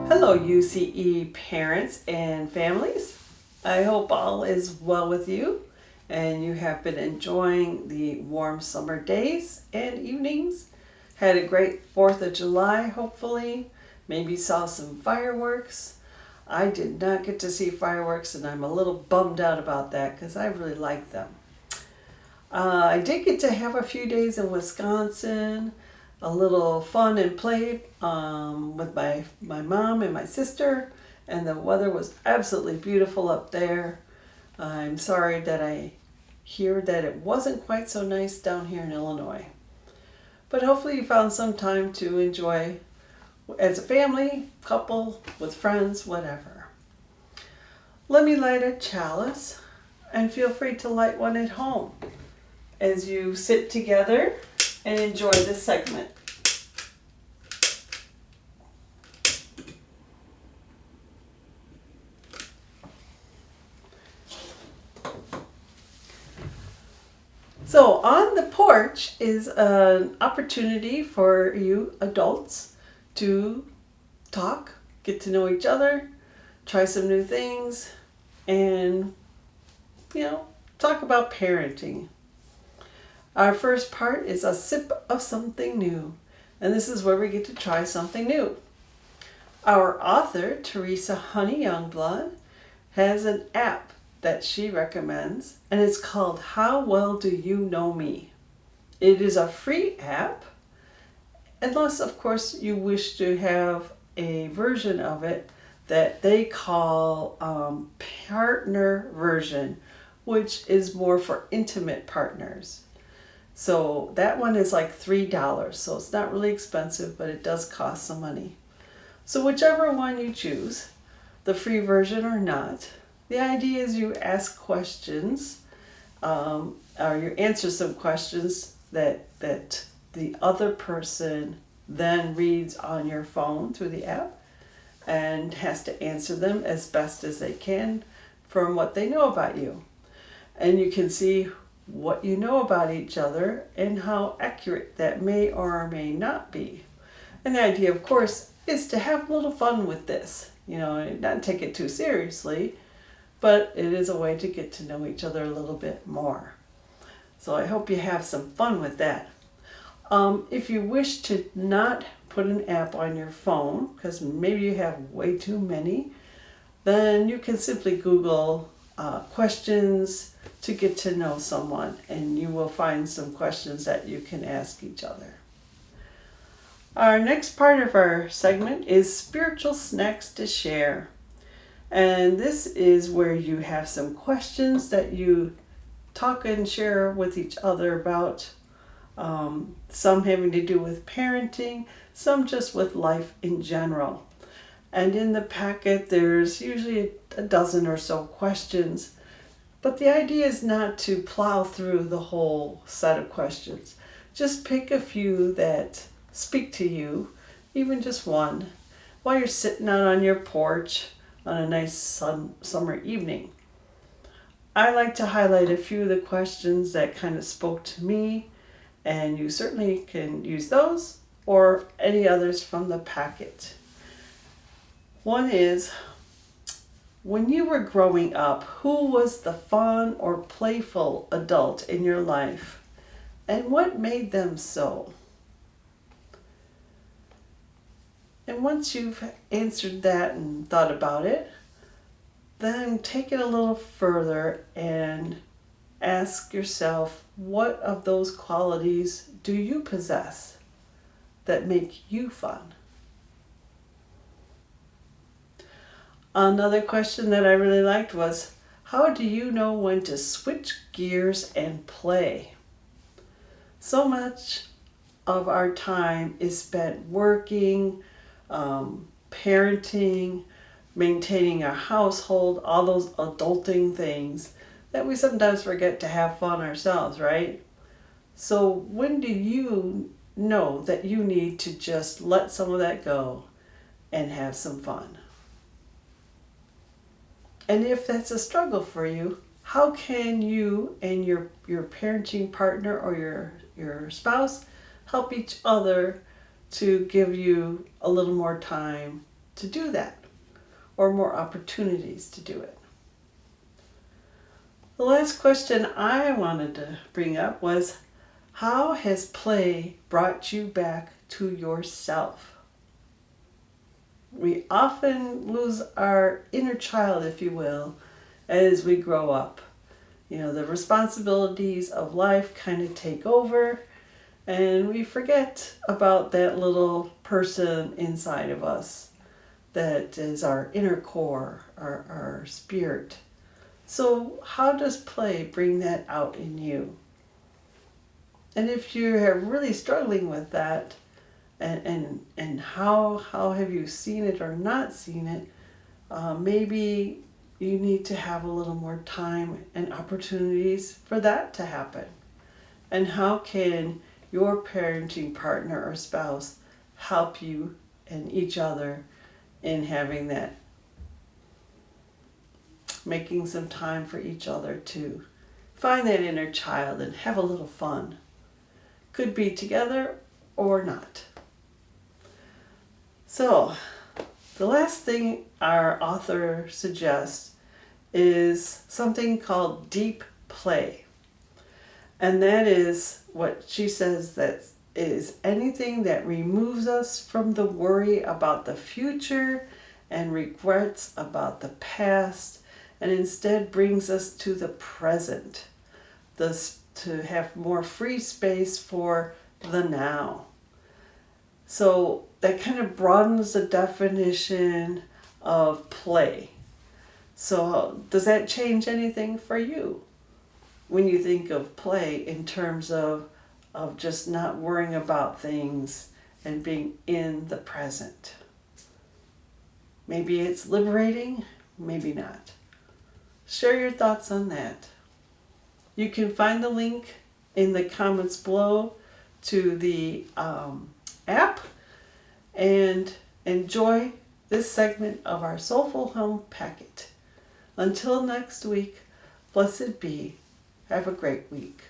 Hello, UCE parents and families. I hope all is well with you and you have been enjoying the warm summer days and evenings. Had a great 4th of July, hopefully. Maybe saw some fireworks. I did not get to see fireworks and I'm a little bummed out about that because I really like them. I did get to have a few days in Wisconsin, a little fun and play with my mom and my sister, and the weather was absolutely beautiful up there. I'm sorry that I hear that it wasn't quite so nice down here in Illinois. But hopefully you found some time to enjoy as a family, couple, with friends, whatever. Let me light a chalice and feel free to light one at home as you sit together and enjoy this segment. So on the porch is an opportunity for you adults to talk, get to know each other, try some new things, and talk about parenting. Our first part is a sip of something new, and this is where we get to try something new. Our author, Teresa Honey Youngblood, has an app that she recommends, and it's called How Well Do You Know Me? It is a free app, unless, of course, you wish to have a version of it that they call partner version, which is more for intimate partners. So that one is like $3, so it's not really expensive, but it does cost some money. So whichever one you choose, the free version or not, the idea is you ask questions, or you answer some questions that the other person then reads on your phone through the app and has to answer them as best as they can from what they know about you. And you can see what you know about each other and how accurate that may or may not be. And the idea, of course, is to have a little fun with this, not take it too seriously, but it is a way to get to know each other a little bit more. So I hope you have some fun with that. If you wish to not put an app on your phone, because maybe you have way too many, then you can simply Google questions to get to know someone, and you will find some questions that you can ask each other. Our next part of our segment is spiritual snacks to share. And this is where you have some questions that you talk and share with each other about, some having to do with parenting, some just with life in general. And in the packet there's usually a dozen or so questions, but the idea is not to plow through the whole set of questions. Just pick a few that speak to you, even just one, while you're sitting out on your porch on a nice summer evening. I like to highlight a few of the questions that kind of spoke to me, and you certainly can use those or any others from the packet. One is, when you were growing up, who was the fun or playful adult in your life, and what made them so? And once you've answered that and thought about it, then take it a little further and ask yourself, what of those qualities do you possess that make you fun? Another question that I really liked was, how do you know when to switch gears and play? So much of our time is spent working, parenting, maintaining our household, all those adulting things that we sometimes forget to have fun ourselves, right? So when do you know that you need to just let some of that go and have some fun? And if that's a struggle for you, how can you and your parenting partner or your spouse help each other to give you a little more time to do that, or more opportunities to do it. The last question I wanted to bring up was, how has play brought you back to yourself? We often lose our inner child, if you will, as we grow up. You know, the responsibilities of life kind of take over, and we forget about that little person inside of us that is our inner core, our spirit. So how does play bring that out in you? And if you're really struggling with that, and how have you seen it or not seen it, maybe you need to have a little more time and opportunities for that to happen. And how can your parenting partner or spouse help you and each other in having that, making some time for each other to find that inner child and have a little fun. Could be together or not. So, the last thing our author suggests is something called deep play. And that is what she says that is anything that removes us from the worry about the future and regrets about the past, and instead brings us to the present, thus to have more free space for the now. So that kind of broadens the definition of play. So does that change anything for you when you think of play in terms of just not worrying about things and being in the present? Maybe it's liberating, maybe not. Share your thoughts on that. You can find the link in the comments below to the app, and enjoy this segment of our Soulful Home Packet. Until next week, blessed be. Have a great week.